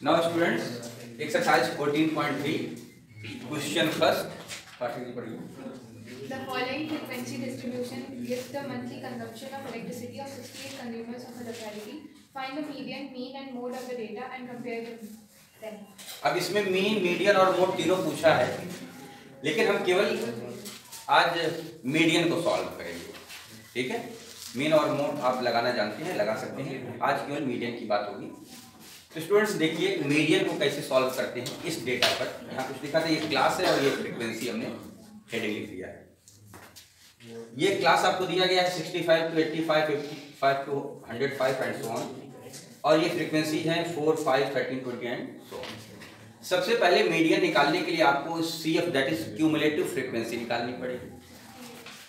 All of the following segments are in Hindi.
Now students, exercise 14.3, question first. The following frequency distribution gives the monthly consumption of electricity of 68 consumers of a locality. Find the median, mean and mode of the data and compare them. अब इसमें मीन, मीडियन और मोड तीनों पूछा है, लेकिन हम केवल आज मीडियन को सॉल्व करेंगे। ठीक है, मीन और मोड आप लगाना जानते हैं, लगा सकते हैं। आज केवल मीडियन की बात होगी। तो स्टूडेंट्स देखिए मीडियन को कैसे सॉल्व करते हैं इस डेटा पर। यहाँ कुछ लिखा था, ये क्लास है और ये फ्रीक्वेंसी हमने हेडिंग लिख दिया है। ये क्लास आपको दिया गया है 65 to 85, 55 to 105 and so on, और ये फ्रीक्वेंसी है 4, 5, 13, 20 एंड सो ऑन। सबसे पहले मीडियन निकालने के लिए आपको CF that is cumulative frequency निकालनी पड़ेगी।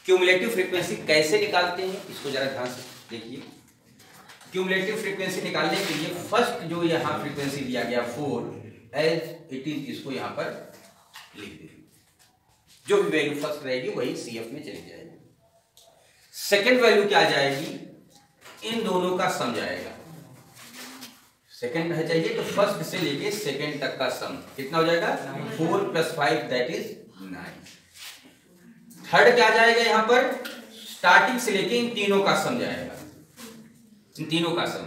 क्यूमुलेटिव फ्रीक्वेंसी कैसे निकालते हैं इसको जरा ध्यान से देखिए। क्यूमुलेटिव फ्रीक्वेंसी निकालने के लिए फर्स्ट जो यहाँ फ्रीक्वेंसी दिया गया 4 एज इट इज, इसको यहाँ पर लिख देंगे। जो भी वैल्यू फर्स्ट रहेगी वही CF में चली जाएगी। सेकंड वैल्यू क्या आ जाएगी, इन दोनों का सम जाएगा। सेकंड है चाहिए तो फर्स्ट से लेके सेकंड तक का सम कितना हो जाएगा, 4 + 5 दैट इज 9। थर्ड क्या जाएगा, यहाँ पर स्टार्टिंग से लेके इन तीनों का सम जाएगा। इन तीनों का सम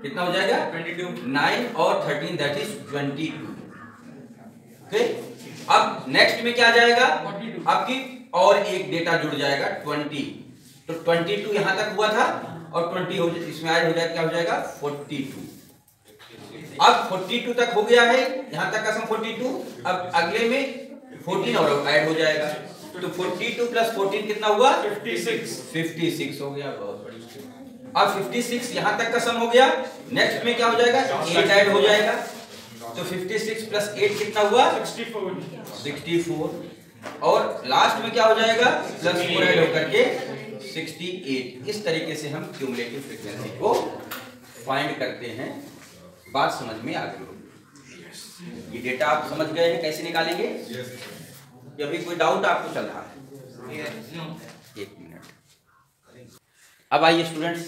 कितना हो जाएगा, 22, 9 और 13 दैट इज 22। ओके, अब नेक्स्ट में क्या जाएगा, आपकी और एक डेटा जुड़ जाएगा 20। तो 22 यहां तक हुआ था और 20 इसमें ऐड हो जाएगा, क्या हो जाएगा 42। अब 42 तक हो गया है, यहां तक का सम 42। अब अगले में 14 और ऐड हो जाएगा, तो 42 + 14 कितना हुआ, 56 हो गया। बहुत बढ़िया। अब 56 यहां तक का सम हो गया। नेक्स्ट में क्या हो जाएगा, 8 ऐड हो जाएगा, तो 56 + 8 कितना हुआ, 64। और लास्ट में क्या हो जाएगा, +4 ऐड होकर के 68। इस तरीके से हम क्यूमुलेटिव फ्रीक्वेंसी को फाइंड करते हैं। बात समझ में आ गई? ये डेटा आप समझ गए हैं कैसे निकालेंगे? या अभी कोई डाउट आपको चल रहा है? एक मिनट। अब आइए स्टूडेंट्स,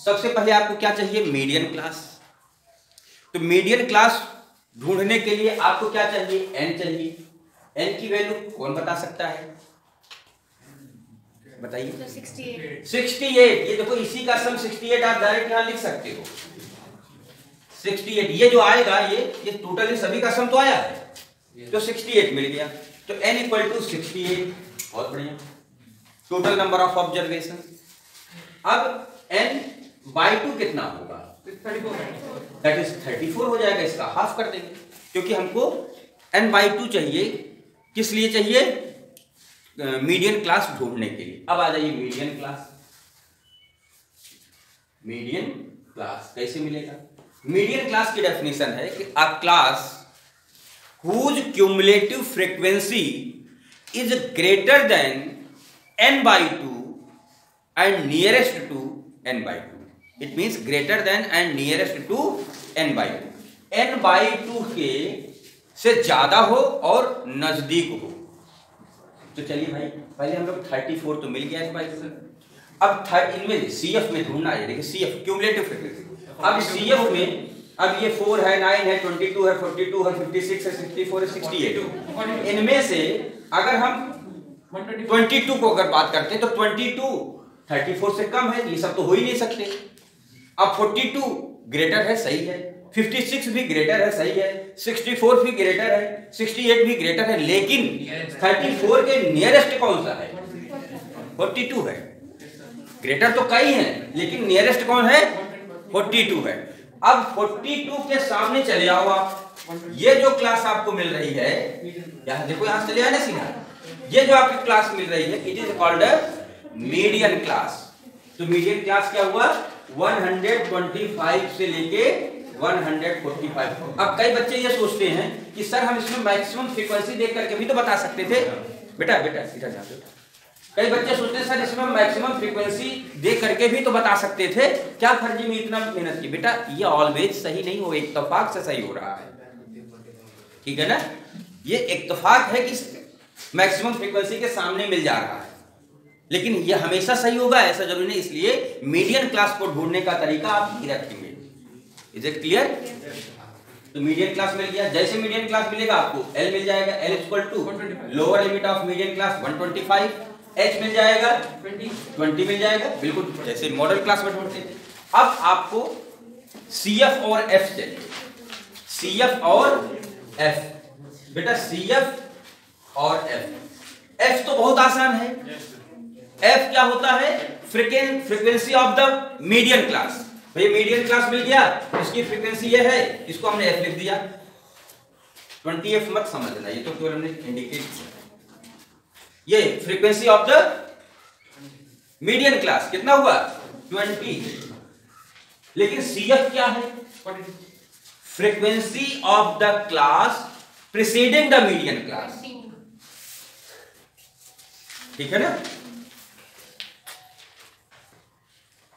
सबसे पहले आपको क्या चाहिए, मीडियन क्लास। तो मीडियन क्लास ढूंढने के लिए आपको क्या चाहिए, n चाहिए। n की वैल्यू कौन बता सकता है, बताइए। 68। ये देखो इसी का सम 68 आप डायरेक्ट यहां लिख सकते हो। 68 ये जो आएगा, ये टोटल सभी का सम तो आया है, तो 68 मिल गया। तो n = 68। बहुत बढ़िया। Total number of observation. अब n/2 कितना होगा, दैट इज 34 हो जाएगा। इसका हाफ कर देंगे, क्योंकि हमको n/2 चाहिए। किस लिए चाहिए, मीडियन क्लास ढूंढने के लिए। अब आ जाइए मीडियन क्लास। मीडियन क्लास कैसे मिलेगा, मीडियन क्लास की डेफिनेशन है कि अ class whose cumulative frequency is greater than n/2 and nearest to n/2. It means greater than and nearest to n/2. n/2 के से ज्यादा हो और नजदीक हो। तो चलिए भाई, पहले हम लोग 34 तो मिल गया है भाई। अब इनमें CF में ढूंढना है। देखिए CF क्यूमुलेटिव फ्रीक्वेंसी। अब CF में अब ये 4 है, 9 है, 22 है, 42 है, 56 है, 64 है, 68। इनमें से अगर हम 22 को अगर बात करते हैं तो 22 34 से कम है, ये सब तो हो ही नहीं सकते। अब 42 ग्रेटर है, सही है। 56 भी ग्रेटर है, सही है। 64 भी ग्रेटर है, 68 भी ग्रेटर है, लेकिन 34 के नियरेस्ट कौन सा है, 42 है। ग्रेटर तो कई है, लेकिन नियरेस्ट कौन है, 42 है। अब 42 के सामने चले आओ आप। ये जो क्लास आपको मिल रही है, यहां देखो, यहां चले आने सीधा, ये जो आपकी क्लास मिल रही है, it is called median class. तो मीडियन क्लास क्या हुआ, 125 से लेके 145। अब कई बच्चे ये सोचते हैं कि सर हम इसमें मैक्सिमम फ्रीक्वेंसी देख करके भी तो बता सकते थे। बेटा इधर जा। कई बच्चे सोचते हैं सर इसमें मैक्सिमम फ्रीक्वेंसी देख करके भी तो बता सकते थे, क्या फर्जी में इतना मेहनत की। बेटा ये ऑलवेज सही नहीं हो, इत्तेफाक से सही हो रहा है। ठीक है ना, ये इत्तेफाक है कि मैक्सिमम फ्रीक्वेंसी के सामने मिल जा रहा है, लेकिन ये हमेशा सही होगा ऐसा जरूरी नहीं। इसलिए मीडियन क्लास को ढूंढने का तरीका आप ही रखेंगे। Is it clear? तो मीडियन क्लास मिल गया। जैसे मीडियन क्लास मिलेगा आपको L मिल जाएगा, L equal to lower limit of median class 125, H मिल जाएगा 20 मिल जाएगा, बिल्कुल जैसे मॉडल क्लास में ढूंढते थे। अब आपको CF और F चाहिए, CF और F। बेटा CF और F तो बहुत आसान है। F क्या होता है? Frequency of the median class. भाई मीडियन क्लास मिल गया, इसकी फ्रीक्वेंसी ये है, इसको हमने F लिख दिया। 20F मत समझना, ये तो केवल हमने इंडिकेट किया। ये frequency of the median class कितना हुआ? 20। लेकिन CF क्या है? Frequency of the class preceding the median class. ठीक है ना?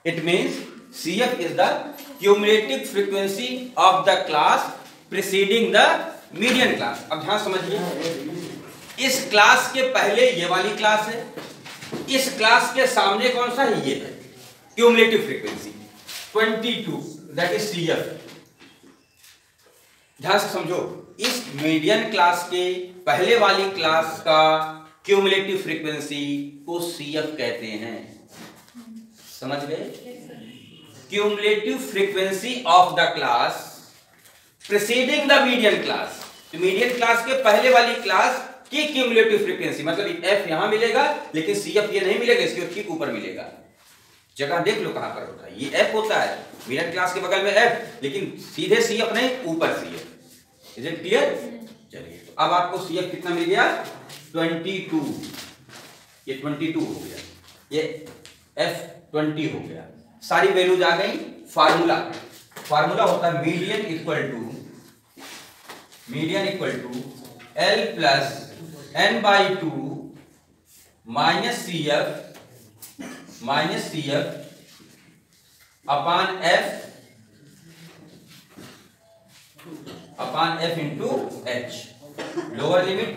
It means CF is the cumulative frequency of the class preceding the median class। अब ध्यान समझिए, इस क्लास के पहले ये वाली क्लास है, इस क्लास के सामने कौन सा है? ये है। Cumulative frequency 22, that is CF। ध्यान से समझो, इस मीडियन क्लास के पहले वाली क्लास का क्यूमुलेटिव फ्रीक्वेंसी को CF कहते हैं। समझ गए? Cumulative frequency of the class preceding the median class. तो मीडियन क्लास के पहले वाली क्लास की क्यूमुलेटिव फ्रीक्वेंसी, मतलब F यहां मिलेगा लेकिन CF ये नहीं मिलेगा, इसके ठीक ऊपर मिलेगा। जगह देख लो कहां पर होता है, ये F होता है मीडियन क्लास के बगल में F, लेकिन सीधे CF नहीं, ऊपर CF। Is it clear? चलिए, तो अब आपको CF कितना मिल गया? 22। ये 22 हो गया, ये F 20 हो गया। सारी वैल्यूज आ गई। फार्मूला होता है median equal to L plus N/2 minus CF upon F into H। Lower limit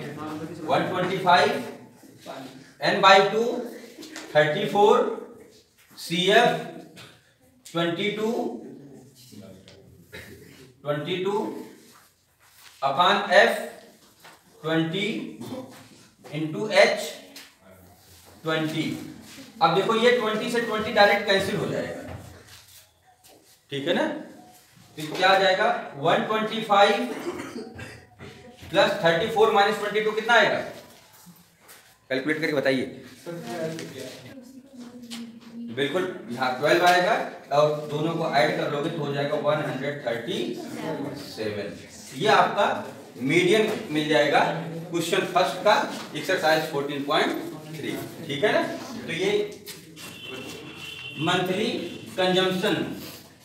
125, N/2 34, CF 22 upon F 20 into H 20। अब देखो ये 20 से 20 डायरेक्ट कैंसिल हो जाएगा, ठीक है ना? तो क्या आ जाएगा? 125 प्लस 34 माइनस 22 कितना आएगा? कैलकुलेट करके बताइए। बिल्कुल, यहाँ 12 आएगा और दोनों को ऐड कर लोगे तो हो जाएगा 137। ये आपका मीडियन मिल जाएगा क्वेश्चन फर्स्ट का, एक्सरसाइज 14.3। ठीक है ना? तो ये मंथली कंजम्पशन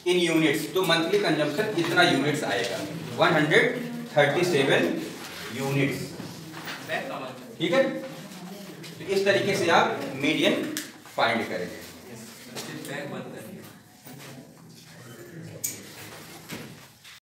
इन यूनिट्स, तो मंथली कंजम्पशन इतना यूनिट्स आएगा, 137 यूनिट्स। ठीक है? तो इस तरीके से आप मीडियन फाइंड करेंगे।